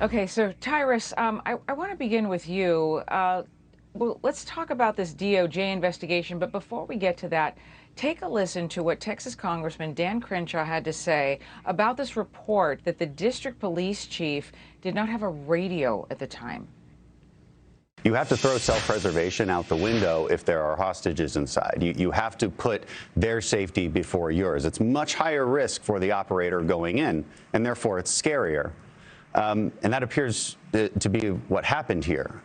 Okay, so Tyrus, I want to begin with you. Well, let's talk about this DOJ investigation, but before we get to that, take a listen to what Texas Congressman Dan Crenshaw had to say about this report that the district police chief did not have a radio at the time. You have to throw self-preservation out the window if there are hostages inside. You have to put their safety before yours. It's much higher risk for the operator going in, and therefore it's scarier. And that appears to be what happened here.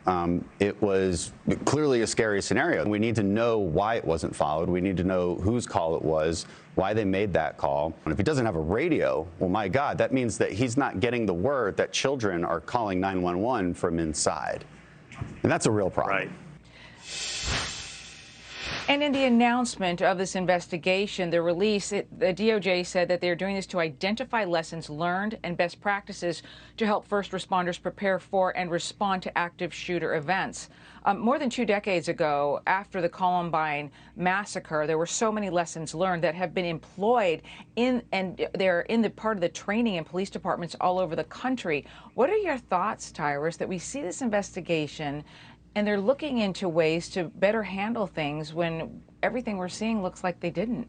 It was clearly a scary scenario. We need to know why it wasn't followed. We need to know whose call it was, why they made that call. And if he doesn't have a radio, well, my God, that means that he's not getting the word that children are calling 911 from inside. And that's a real problem. Right. And in the announcement of this investigation, the release, the DOJ said that they're doing this to identify lessons learned and best practices to help first responders prepare for and respond to active shooter events. More than 2 decades ago, after the Columbine massacre, there were so many lessons learned that have been employed and they're in the part of the training in police departments all over the country. What are your thoughts, Tyrus, that we see this investigation and they're looking into ways to better handle things when everything we're seeing looks like they didn't?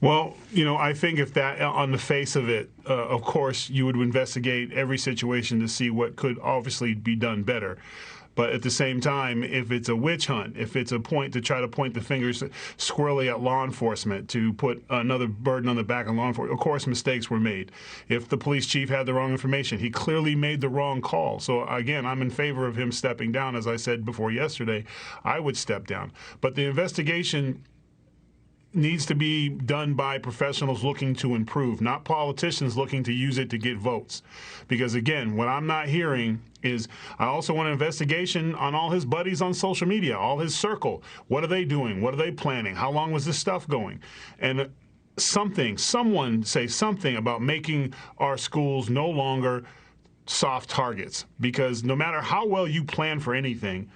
Well, I think if that, on the face of it, of course, you would investigate every situation to see what could obviously be done better. But at the same time, if it's a witch hunt, if it's a point to try to point the fingers squarely at law enforcement, to put another burden on the back of law enforcement, of course, mistakes were made. If the police chief had the wrong information, he clearly made the wrong call. So, again, I'm in favor of him stepping down. As I said before yesterday, I would step down. But the investigation needs to be done by professionals looking to improve, not politicians looking to use it to get votes. Because, again, what I'm not hearing is I also want an investigation on all his buddies on social media, all his circle. What are they doing? What are they planning? How long was this stuff going? And someone say something about making our schools no longer soft targets. Because no matter how well you plan for anything,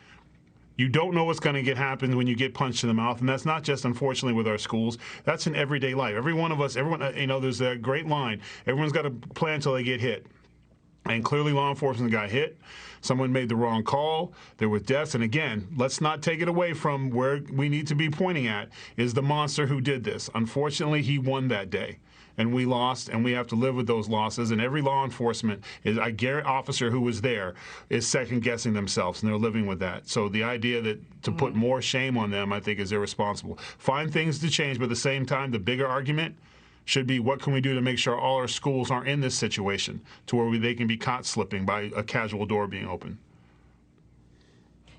you don't know what's going to happen when you get punched in the mouth. And that's not just, unfortunately, with our schools. That's in everyday life. Every one of us, everyone, there's a great line. Everyone's got to plan until they get hit. And clearly law enforcement got hit. Someone made the wrong call. There were deaths. And again, let's not take it away from where we need to be pointing at is the monster who did this. Unfortunately, he won that day. And we lost, and we have to live with those losses. And every law enforcement officer who was there is second-guessing themselves, and they're living with that. So the idea that to put more shame on them, I think, is irresponsible. Find things to change, but at the same time, the bigger argument should be what can we do to make sure all our schools aren't in this situation to where they can be caught slipping by a casual door being open.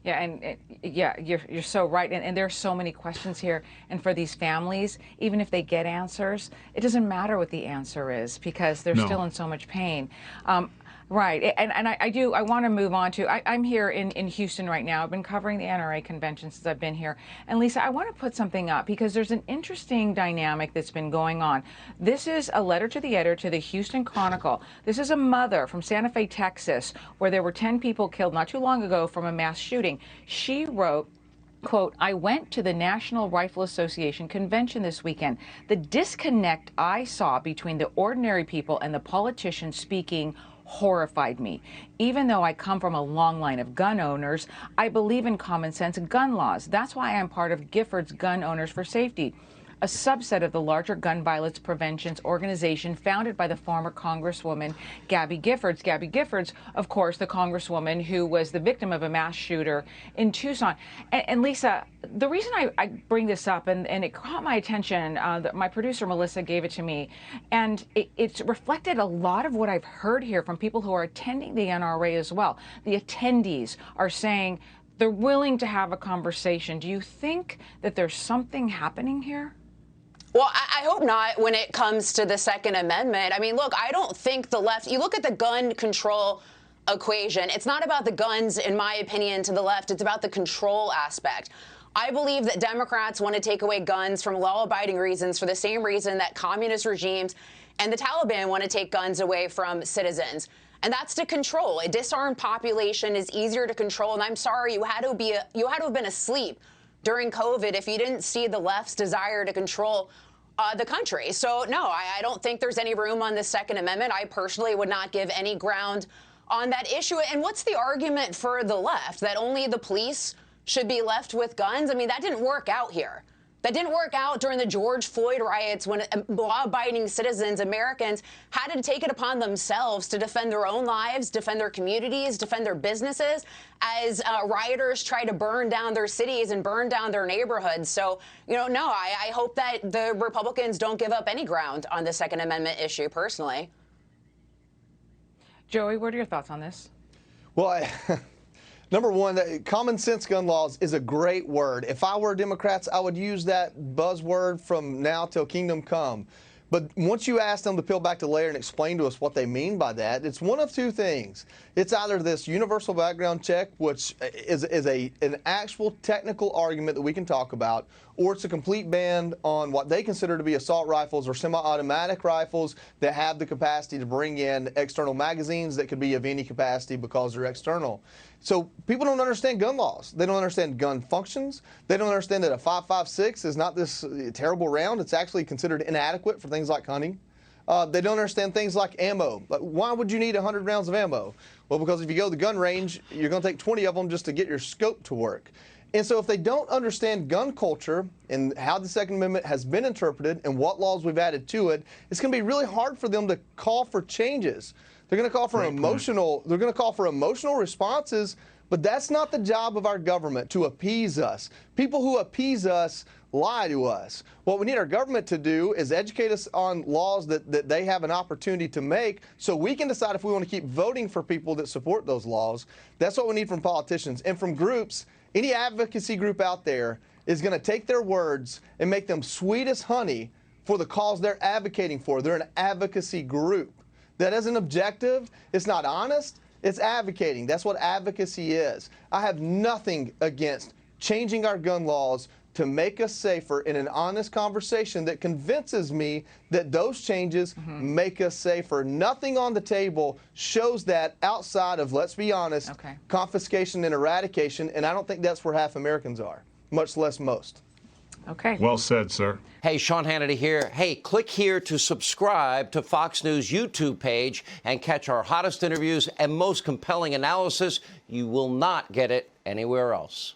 Yeah, and you're so right. And there are so many questions here. And for these families, even if they get answers, it doesn't matter what the answer is because they're still in so much pain. Right. And I want to move on to, I'm here in Houston right now. I've been covering the NRA convention since I've been here. And Lisa, I want to put something up because there's an interesting dynamic that's been going on. This is a letter to the editor to the Houston Chronicle. This is a mother from Santa Fe, Texas, where there were 10 people killed not too long ago from a mass shooting. She wrote, quote, I went to the National Rifle Association convention this weekend. The disconnect I saw between the ordinary people and the politicians speaking horrified me. Even though I come from a long line of gun owners, I believe in common sense gun laws. That's why I'm part of Giffords Gun Owners for Safety, a subset of the larger gun violence prevention organization founded by the former Congresswoman Gabby Giffords. Gabby Giffords, of course, the Congresswoman who was the victim of a mass shooter in Tucson. And Lisa, the reason I bring this up, and it caught my attention, my producer Melissa gave it to me, and it's reflected a lot of what I've heard here from people who are attending the NRA as well. The attendees are saying they're willing to have a conversation. Do you think that there's something happening here? Well, I hope not when it comes to the Second Amendment. I mean, look, I don't think the left, you look at the gun control equation, it's not about the guns, in my opinion, to the left. It's about the control aspect. I believe that Democrats want to take away guns from law-abiding reasons for the same reason that communist regimes and the Taliban want to take guns away from citizens. And that's to control. A disarmed population is easier to control. And I'm sorry, you had to have been asleep during COVID if you didn't see the left's desire to control the country. So, no, I don't think there's any room on the Second Amendment. I personally would not give any ground on that issue. And what's the argument for the left, that only the police should be left with guns? I mean, that didn't work out here. That didn't work out during the George Floyd riots when law-abiding citizens, Americans, had to take it upon themselves to defend their own lives, defend their communities, defend their businesses, as rioters try to burn down their cities and burn down their neighborhoods. So, no, I hope that the Republicans don't give up any ground on the Second Amendment issue, personally. Joey, what are your thoughts on this? Well, number one, common sense gun laws is a great word. If I were Democrats, I would use that buzzword from now till kingdom come. But once you ask them to peel back the layer and explain to us what they mean by that, it's one of two things. It's either this universal background check, which is an actual technical argument that we can talk about, or it's a complete ban on what they consider to be assault rifles or semi-automatic rifles that have the capacity to bring in external magazines that could be of any capacity because they're external. So people don't understand gun laws. They don't understand gun functions. They don't understand that a 5.56 is not this terrible round. It's actually considered inadequate for things like hunting. They don't understand things like ammo. Like, why would you need 100 rounds of ammo? Well, because if you go to the gun range, you're going to take 20 of them just to get your scope to work. And so if they don't understand gun culture and how the Second Amendment has been interpreted and what laws we've added to it, it's going to be really hard for them to call for changes. They're going to call for emotional responses, but that's not the job of our government, to appease us. People who appease us lie to us. What we need our government to do is educate us on laws that they have an opportunity to make, so we can decide if we want to keep voting for people that support those laws. That's what we need from politicians and from groups. Any advocacy group out there is going to take their words and make them sweet as honey for the cause they're advocating for. They're an advocacy group. That isn't objective. It's not honest. It's advocating. That's what advocacy is. I have nothing against changing our gun laws to make us safer in an honest conversation that convinces me that those changes make us safer. Nothing on the table shows that outside of, let's be honest, confiscation and eradication, and I don't think that's where half Americans are, much less most. Okay. Well said, sir. Hey, Sean Hannity here. Hey, click here to subscribe to Fox News YouTube page and catch our hottest interviews and most compelling analysis. You will not get it anywhere else.